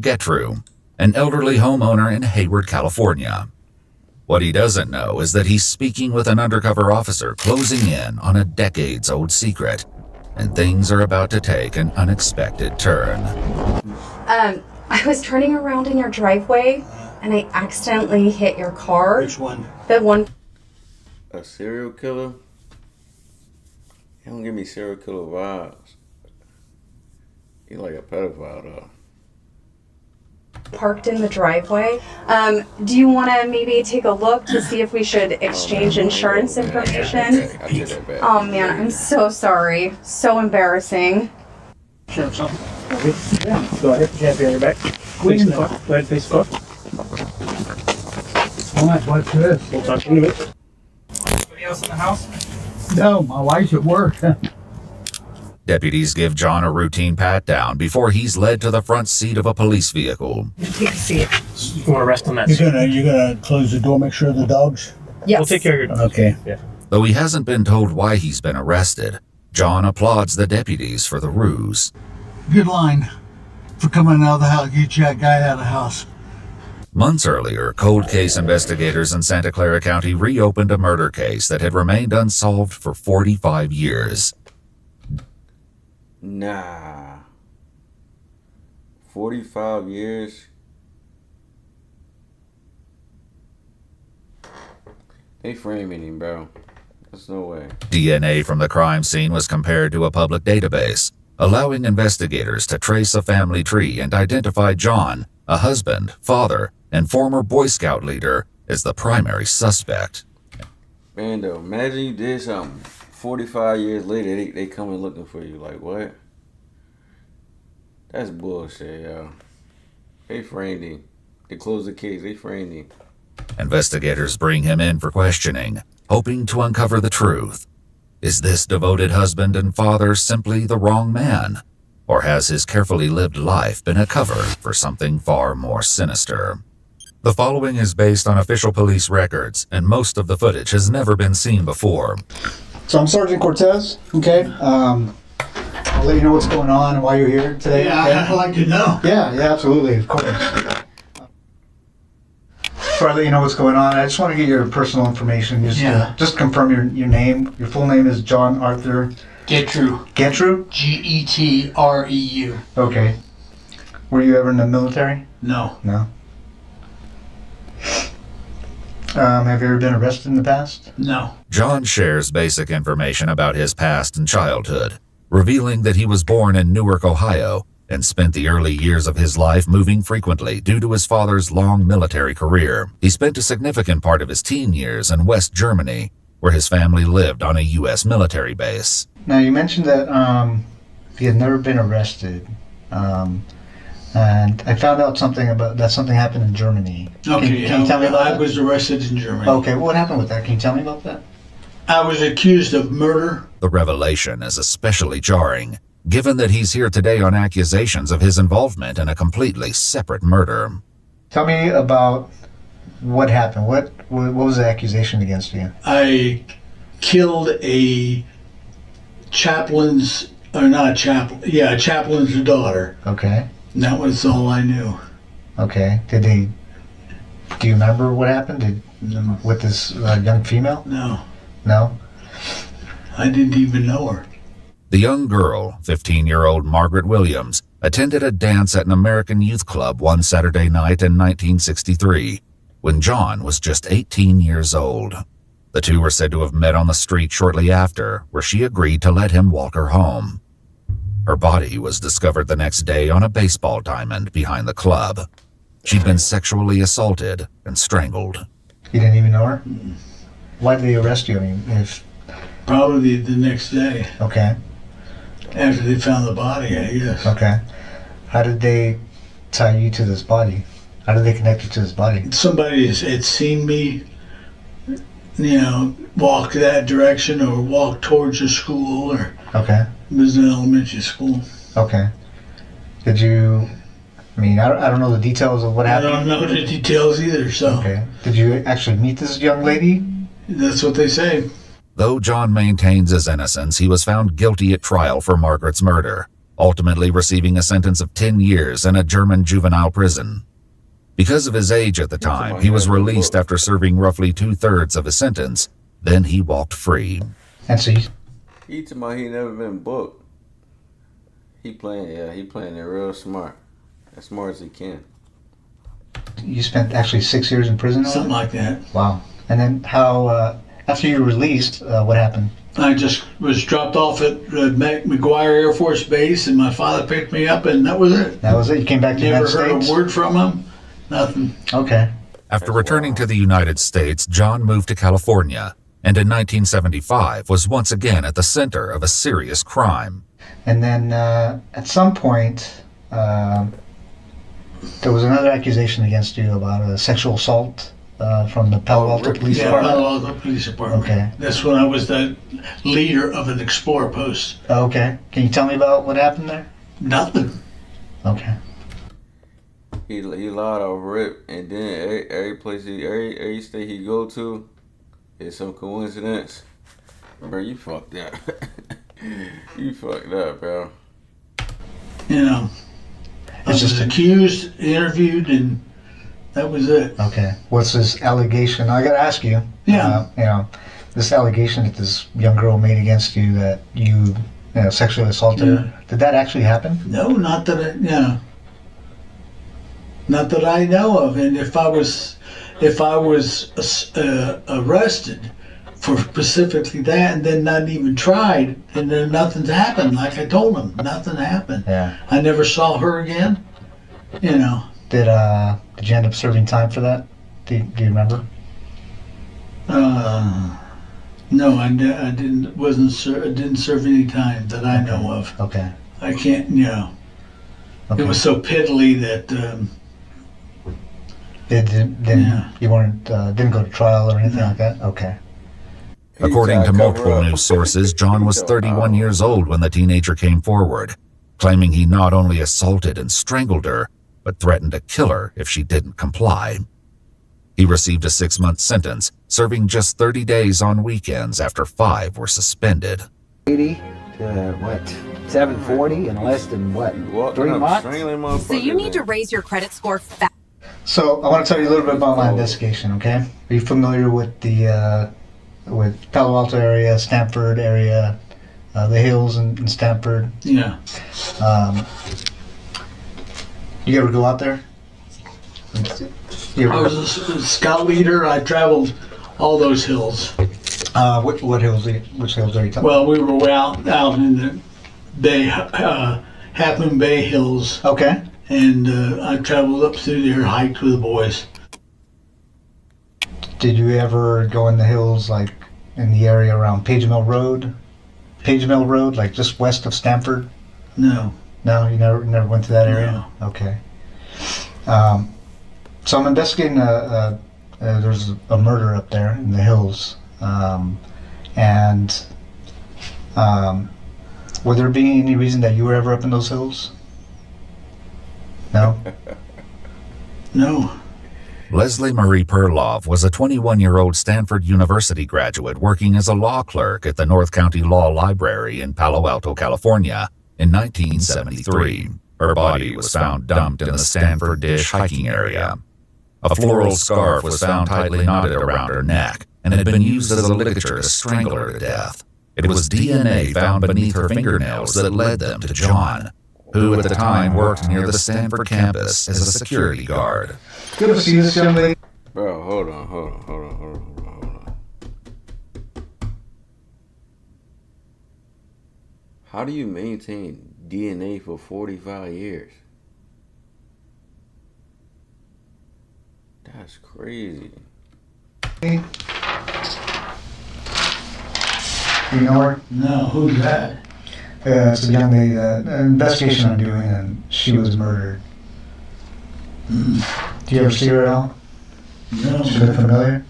Getru, an elderly homeowner in Hayward, California. What he doesn't know is that he's speaking with an undercover officer closing in on a decades-old secret, and things are about to take an unexpected turn. I was turning around in your driveway, and I accidentally hit your car. Which one? The one. A serial killer? He don't give me serial killer vibes. He like a pedophile though. Parked in the driveway. Do you want to maybe take a look to see if we should exchange insurance information? Okay, I take that back. Oh man, I'm so sorry. So embarrassing. Sure, something. Yeah, go ahead. Hands behind your back. Face the car. Go ahead, face the car. All right, what's this? We'll talk to you in a minute. Anybody else in the house? No, my wife's at work. Deputies give John a routine pat-down before he's led to the front seat of a police vehicle. Take a seat. You want to rest on that seat? You're gonna close the door, make sure the dogs. Yes. We'll take care of your Okay. Yeah. Though he hasn't been told why he's been arrested, John applauds the deputies for the ruse. Good line for coming out of the house. Get that guy out of the house. Months earlier, cold case investigators in Santa Clara County reopened a murder case that had remained unsolved for 45 years. Nah. 45 years? They framing him, bro. There's no way. DNA from the crime scene was compared to a public database, allowing investigators to trace a family tree and identify John, a husband, father, and former Boy Scout leader, as the primary suspect. Man, though, imagine you did something. 45 years later, they coming looking for you. Like, what? That's bullshit, yo. They framed him. They closed the case. They framed him. Investigators bring him in for questioning, hoping to uncover the truth. Is this devoted husband and father simply the wrong man? Or has his carefully lived life been a cover for something far more sinister? The following is based on official police records, and most of the footage has never been seen before. So I'm Sergeant Cortez, okay? I'll let you know what's going on and why you're here today. Yeah, okay? I'd like to know. Yeah, absolutely, of course. Before I let you know what's going on, I just want to get your personal information. Just confirm your name. Your full name is John Arthur Getru. Getru? Getreu. Okay. Were you ever in the military? No. No. Have you ever been arrested in the past? No. John shares basic information about his past and childhood, revealing that he was born in Newark, Ohio, and spent the early years of his life moving frequently due to his father's long military career. He spent a significant part of his teen years in West Germany, where his family lived on a U.S. military base. Now, you mentioned that you had never been arrested. And I found out something happened in Germany. Okay. Can you tell me about I that? was arrested in Germany. Okay, what happened with that? Can you tell me about that? I was accused of murder. The revelation is especially jarring, given that he's here today on accusations of his involvement in a completely separate murder. Tell me about what happened. What was the accusation against you? I killed a chaplain's daughter. Okay. And that was all I knew. Okay. Do you remember what happened with this young female? No. No? I didn't even know her. The young girl, 15-year-old Margaret Williams, attended a dance at an American youth club one Saturday night in 1963, when John was just 18 years old. The two were said to have met on the street shortly after, where she agreed to let him walk her home. Her body was discovered the next day on a baseball diamond behind the club. She'd been sexually assaulted and strangled. You didn't even know her? Why did they arrest you? I mean, Probably the next day Okay. after they found the body, I guess. Okay. How did they tie you to this body? How did they connect you to this body? Somebody had seen me, walk that direction or walk towards the school, or Okay. it was an elementary school. Okay. Did you... I mean, I don't know the details of what I happened. don't know the details either, so Okay. Did you actually meet this young lady? that's what they say. Though John maintains his innocence, he was found guilty at trial for Margaret's murder, ultimately receiving a sentence of 10 years in a German juvenile prison. Because of his age at the time, he was released after serving roughly 2/3 of his sentence. Then he walked free. And so He told me he never been booked. He playing it real smart. As smart as he can. you spent actually 6 years in prison? Something like that. Wow. And then how, after you were released, what happened? I just was dropped off at McGuire Air Force Base, and my father picked me up, and that was it. That was it? You came back to the Never United heard States? a word from him. Nothing. Okay. After returning to the United States, John moved to California, and in 1975 was once again at the center of a serious crime. And then at some point, there was another accusation against you about a sexual assault from the Palo Alto Police Yeah, Department? Palo Alto Police Department. Okay. That's when I was the leader of an Explorer post. Okay. Can you tell me about what happened there? Nothing. Okay. He lied off rip, and then every state he go to, it's some coincidence. Bro, you fucked up. You fucked up, bro. You know, I It's was just- accused, interviewed, and that was it. Okay. What's this allegation? I got to ask you. Yeah. This allegation that this young girl made against you that you sexually assaulted her. Did that actually happen? No, not that not that I know of. And if I was arrested for specifically that, and then not even tried, and then nothing's happened. Like I told him, nothing happened. Yeah. I never saw her again. You know. Did you end up serving time for that? Do you remember? No, I didn't. Didn't serve any time that I know of. Okay. I can't. You know. Okay. It was so piddly that. You weren't didn't go to trial or anything like that? Okay. According to He tried multiple cover up. news sources, John was 31 years old when the teenager came forward, claiming he not only assaulted and strangled her, but threatened to kill her if she didn't comply. He received a 6-month sentence, serving just 30 days on weekends after 5 were suspended. 80 to what? 740 in less than what? Walking 3 up, months? strangling So motherfuckers, you need to man. raise your credit score fast. So I want to tell you a little bit about my investigation, okay? Are you familiar with the with Palo Alto area, Stanford area, the hills in Stanford? Yeah. You ever go out there? You I ever, was a scout leader. I traveled all those hills. what hills? Which hills are you talking? Well, we were way out in the Bay, Half Moon Bay Hills, Okay. and I traveled up through there, hiked with the boys. Did you ever go in the hills, like in the area around Page Mill Road? Page Mill Road, like just west of Stanford? No. No, you never went to that area? No. Okay. So I'm investigating there's a murder up there in the hills. Would there be any reason that you were ever up in those hills? No? No. Leslie Marie Perloff was a 21-year-old Stanford University graduate working as a law clerk at the North County Law Library in Palo Alto, California in 1973. Her body was found dumped in the Stanford Dish hiking area. A floral scarf was found tightly knotted around her neck and had been used as a ligature to strangle her to death. It was DNA found beneath her fingernails that led them to John, who at the time worked near the Stanford campus as a security guard. Good to see this young lady. Bro, hold on. How do you maintain DNA for 45 years? That's crazy. You know her? No. Who's that? It's a young lady, an investigation I'm doing, and she was murdered. Do you ever see her at all? No. She look familiar?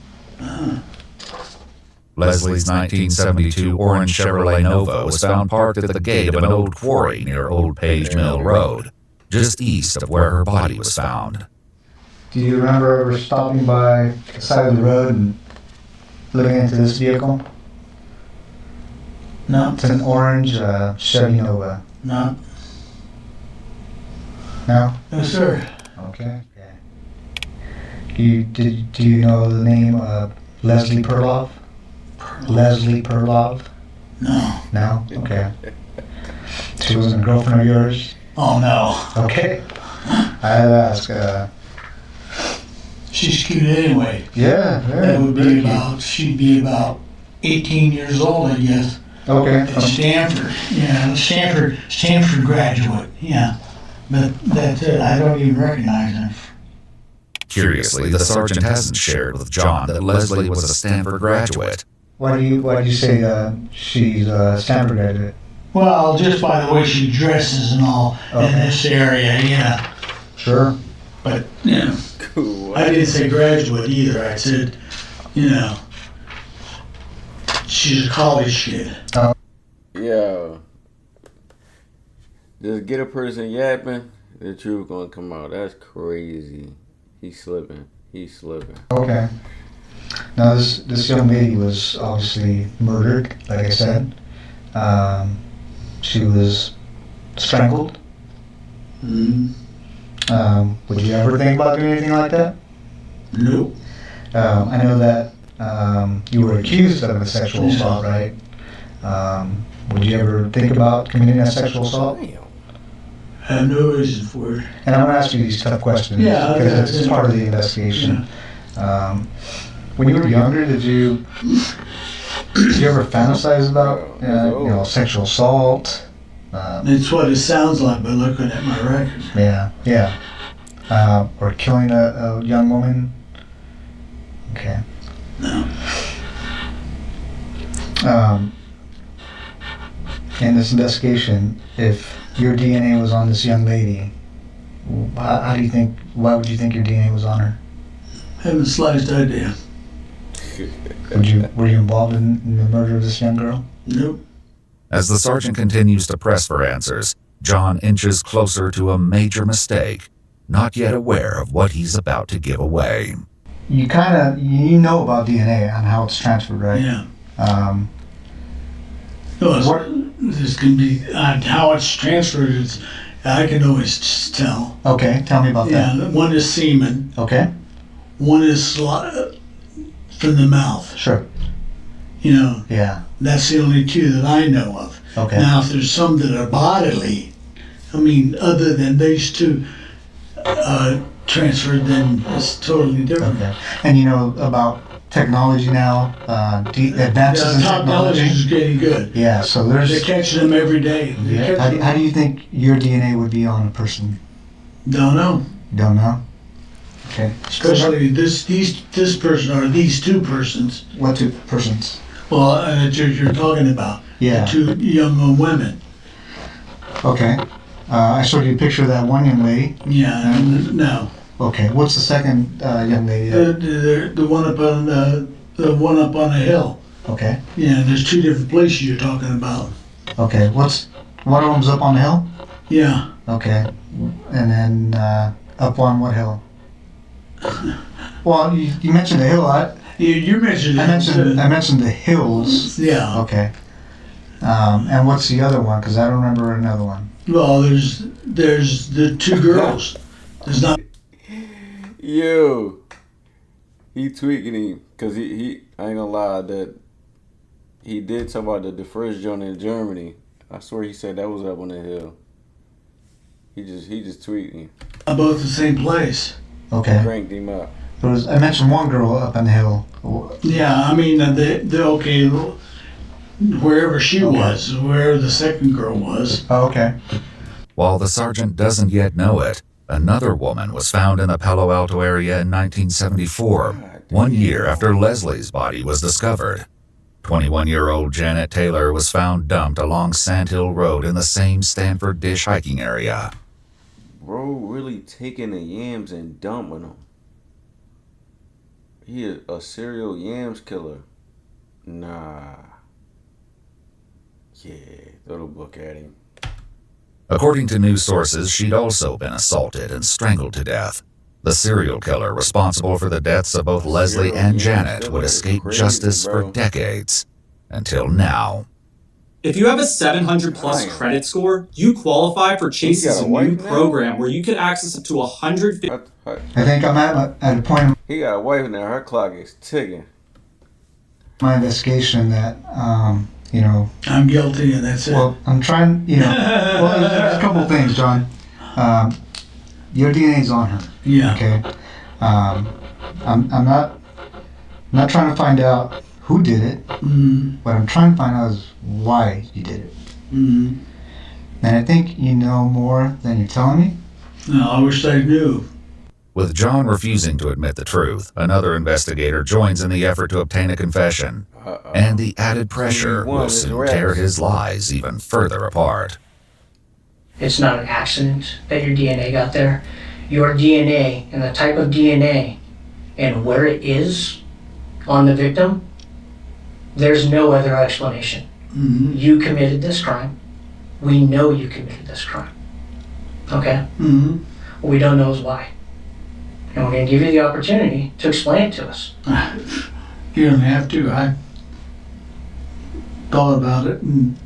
Leslie's 1972 orange Chevrolet Nova was found parked at the gate of an old quarry near Old Page Mill Road, just east of where her body was found. Do you remember ever stopping by the side of the road and looking into this vehicle? No. It's an orange Chevy Nova. No. No? No, sir. Okay. Do you know the name of Leslie Perloff? Leslie Perloff? No. No? Okay. She wasn't a girlfriend of yours? Oh, no. Okay. I'd ask, She's cute anyway. yeah, That would be about, she'd be about 18 years old, I guess. Okay. At Stanford. Yeah, Stanford graduate. Yeah. But that's it. I don't even recognize her. Curiously, the sergeant hasn't shared with John that Leslie was a Stanford graduate. Why do you say she's a Stanford graduate? Well, just by the way she dresses and all in this area, yeah. Sure. But, you know, Cool. I didn't say graduate either. I said, you know, she's a college kid. Yeah. Just get a person yapping, the truth gonna come out. That's crazy. He's slipping. Okay. Now this young lady was obviously murdered, like I said. She was strangled. Mm, Would you ever think about doing anything like that? nope. I know that you were accused of a sexual assault, right? Would you ever think about committing a sexual assault? I have no reason for it. And I'm going to ask you these tough questions Yeah, because it's yeah. part of the investigation. When you were younger, did you ever fantasize about sexual assault? It's what it sounds like by looking at my record. Yeah. Or killing a young woman? Okay. No. In this investigation, if your DNA was on this young lady, why would you think your DNA was on her? Haven't the slightest idea. Were you involved in the murder of this young girl? Nope. As the sergeant continues to press for answers, John inches closer to a major mistake, not yet aware of what he's about to give away. You know about DNA and how it's transferred, right? Yeah. What- This can be how it's transferred. I can always just tell. Okay, tell me about that. Yeah, one is semen. Okay, One is from the mouth. sure. You know, Yeah. that's the only two that I know of. Okay. Now, if there's some that are bodily, I mean, other than these two transferred, then it's totally different. Okay. And you know about technology now, advances in Technology technology. is getting good. Yeah. So They're there's. catching them every day. Yeah. How do you think your DNA would be on a person? Don't know. Don't know. Okay. Especially this person or these two persons. What two persons? Well, that you're talking about. Yeah. The two young women. Okay. I showed you a picture of that one young lady. Yeah. No. Okay. What's the second young lady? The one up on the one up on the hill. Okay. Yeah. There's two different places you're talking about. Okay. One of them's up on the hill? Yeah. Okay. And then up on what hill? Well, you mentioned the hill. You mentioned it. I mentioned the hills. Yeah. Okay. And what's the other one? Because I don't remember another one. Well, there's the two girls. There's not. Yo, he tweaking him because he I ain't gonna lie that he did talk about the first joint in Germany. I swear he said that was up on the hill. He just tweaked him, Both the same place. Okay. cranked him up. I mentioned one girl up on the hill. Yeah, I mean, they okay, wherever she was, wherever the second girl was. Oh, okay. While the sergeant doesn't yet know it, another woman was found in the Palo Alto area in 1974, 1 year after Leslie's body was discovered. 21-year-old Janet Taylor was found dumped along Sandhill Road in the same Stanford Dish hiking area. Bro, really taking the yams and dumping them. He is a serial yams killer. Nah. Yeah, throw the book at him. According to news sources, she'd also been assaulted and strangled to death. The serial killer responsible for the deaths of both Leslie and Janet would escape justice for decades. Until now. If you have a 700 plus Damn. credit score, you qualify for Chase's got a new wife now? program where you can access up to 150. I think I'm at a point in He got a wife now. Her clock is ticking. my investigation that, you know, I'm guilty, and that's it. well, I'm trying, you know, well, there's a couple of things, John. Your DNA's on her, Yeah. okay? I'm not trying to find out who did it. Mm, What I'm trying to find out is why you did it. mm. And I think you know more than you're telling me. No, I wish I knew. With John refusing to admit the truth, another investigator joins in the effort to obtain a confession. And the added pressure will soon tear his lies even further apart. It's not an accident that your DNA got there. Your DNA and the type of DNA and where it is on the victim, there's no other explanation. Mm-hmm. You committed this crime. We know you committed this crime. Okay? Mm-hmm. What we don't know is why. And we're going to give you the opportunity to explain it to us. You don't have to. I thought about it, and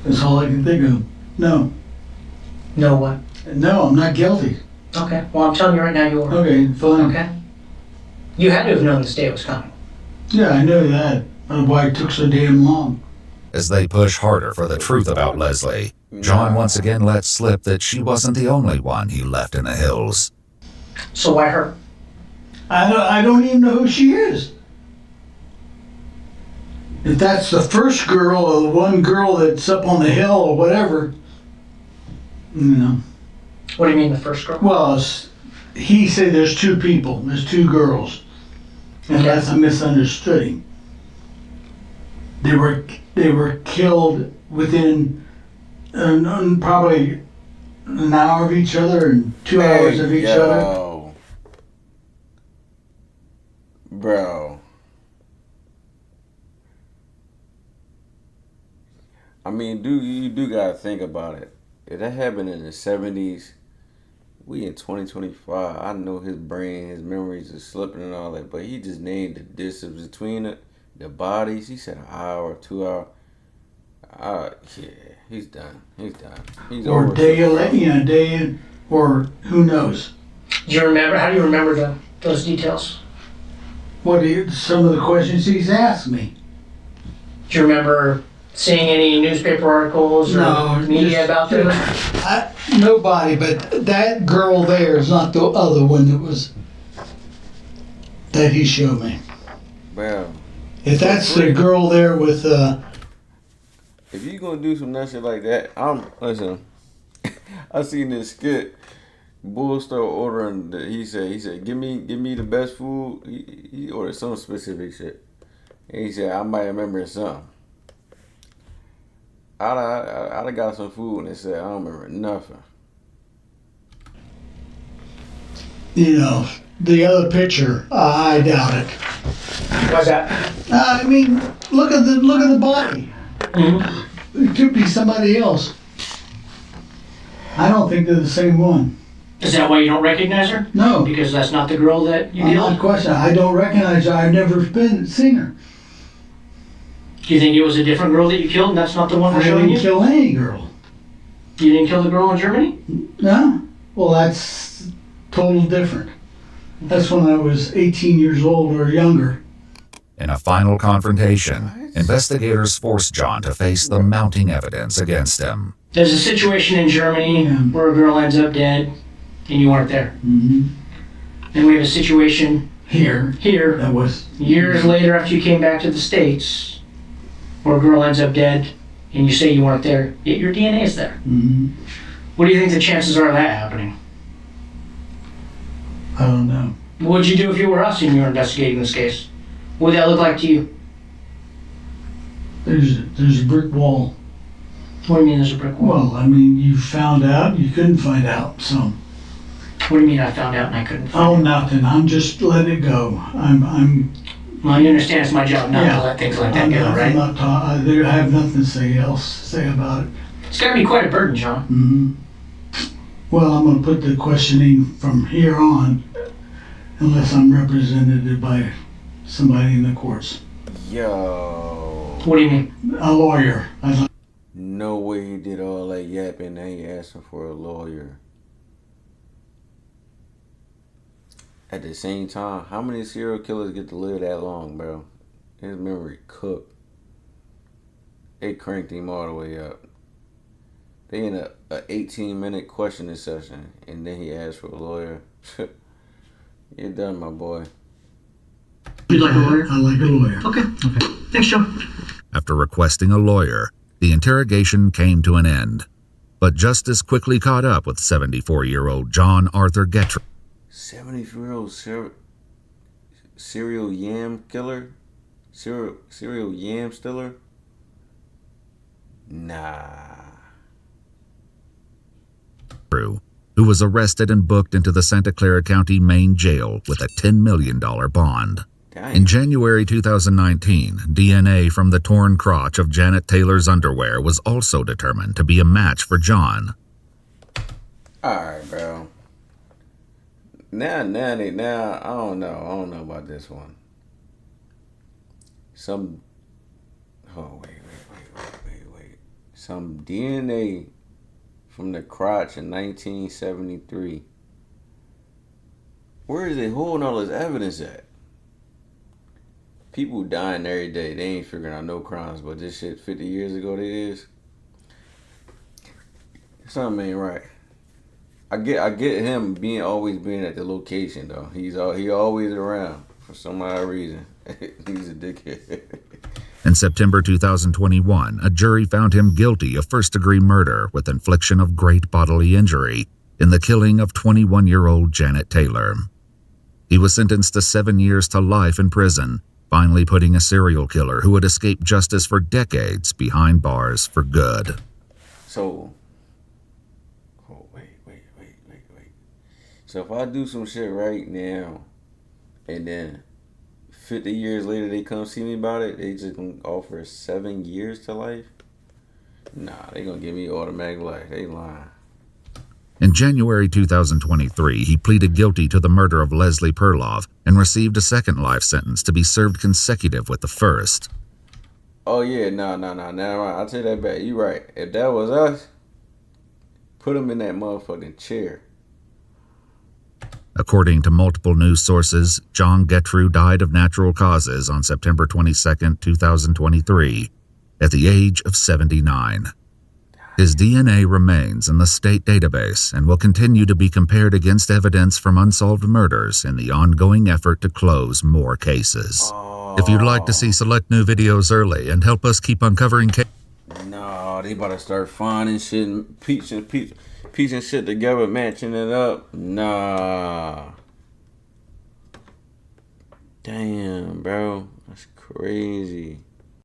that's all I can think of. No. Know what? No, I'm not guilty. Okay. Well, I'm telling you right now you are. Okay, fine. Okay? You had to have known this day was coming. Yeah, I know that. That's why it took so damn long. As they push harder for the truth about Leslie, John once again lets slip that she wasn't the only one he left in the hills. So why her? I don't even know who she is. If that's the first girl or the one girl that's up on the hill or whatever, you know. What do you mean the first girl? Well, he said there's two people, there's two girls, and that's a misunderstanding. They were killed within probably an hour of each other and 2 hours of each other. Bro. I mean, you do gotta think about it. If that happened in the 70s, we in 2025. I know his brain, his memories are slipping and all that, but he just named the distance between the bodies. He said an hour, 2 hours. Yeah, he's done. He's done. He's Or over. day in, or who knows. Do you remember? How do you remember those details? Some of the questions he's asked me. Do you remember seeing any newspaper articles or media about this? Nobody, but that girl there is not the other one that he showed me. Well, If that's the girl there with if you gonna do some shit like that, listen. I seen this skit. Bull started ordering. He said, give me the best food. He ordered some specific shit. And he said, I might remember something. I'd have got some food and they said, I don't remember nothing. you know, the other picture. I doubt it. What's that? I mean, look at the body. Mm-hmm. It could be somebody else. I don't think they're the same one. Is that why you don't recognize her? No. Because that's not the girl that you I'm killed? not questioning. I don't recognize her. I've never seen her. Do you think it was a different girl that you killed and that's not the one I we're showing didn't you? kill any girl. You didn't kill the girl in Germany? No? Well, that's total different. That's when I was 18 years old or younger. In a final confrontation, investigators force John to face the mounting evidence against him. There's a situation in Germany where a girl ends up dead and you weren't there. Mm-hmm. And we have a situation Here. here, That was... years later after you came back to the States, where a girl ends up dead and you say you weren't there, yet your DNA is there. Mm-hmm. What do you think the chances are of that happening? I don't know. What would you do if you were us and you were investigating this case? What would that look like to you? There's a brick wall. What do you mean there's a brick wall? Well, I mean, you found out, you couldn't find out, so... What do you mean I found out and I couldn't find Oh, it? nothing. I'm just letting it go. Well, you understand it's my job not to let things like that go, right? I have nothing else to say about it. It's gotta be quite a burden, John. Mm-hmm. Well, I'm going to put the questioning from here on, unless I'm represented by somebody in the courts. Yo. What do you mean? A lawyer. No way he did all that yapping and he asking for a lawyer. At the same time, how many serial killers get to live that long, bro? His memory cooked. They cranked him all the way up. They in a 18-minute questioning session, and then he asked for a lawyer. You're done, my boy. You'd like a lawyer? I like a lawyer. Okay. Thanks, Joe. After requesting a lawyer, the interrogation came to an end. But justice quickly caught up with 74-year-old John Arthur Gettru. 74-year-old serial yam killer? Serial yam stiller? Nah. Who was arrested and booked into the Santa Clara County Main Jail with a $10 million bond. Dang. In January 2019, DNA from the torn crotch of Janet Taylor's underwear was also determined to be a match for John. Alright, bro. Now, I don't know about this one. Some DNA from the crotch in 1973. Where is they holding all this evidence at? People dying every day. They ain't figuring out no crimes, but this shit 50 years ago they is. Something ain't right. I get him always being at the location though. He always around for some odd reason. He's a dickhead. In September 2021, a jury found him guilty of first-degree murder with infliction of great bodily injury in the killing of 21-year-old Janet Taylor. He was sentenced to 7 years to life in prison, finally putting a serial killer who had escaped justice for decades behind bars for good. So, wait. So if I do some shit right now, and then 50 years later they come see me about it, they just gonna offer 7 years to life? Nah, they gonna give me automatic life. They lying. In January 2023, he pleaded guilty to the murder of Leslie Perloff and received a second life sentence to be served consecutive with the first. Oh yeah, no. I'll tell you that back. You right. If that was us, put him in that motherfucking chair. According to multiple news sources, John Gettru died of natural causes on September 22, 2023, at the age of 79. His DNA remains in the state database and will continue to be compared against evidence from unsolved murders in the ongoing effort to close more cases. If you'd like to see select new videos early and help us keep uncovering cases... No, they about to start finding shit and piecing shit together, matching it up. Nah. Damn, bro. That's crazy.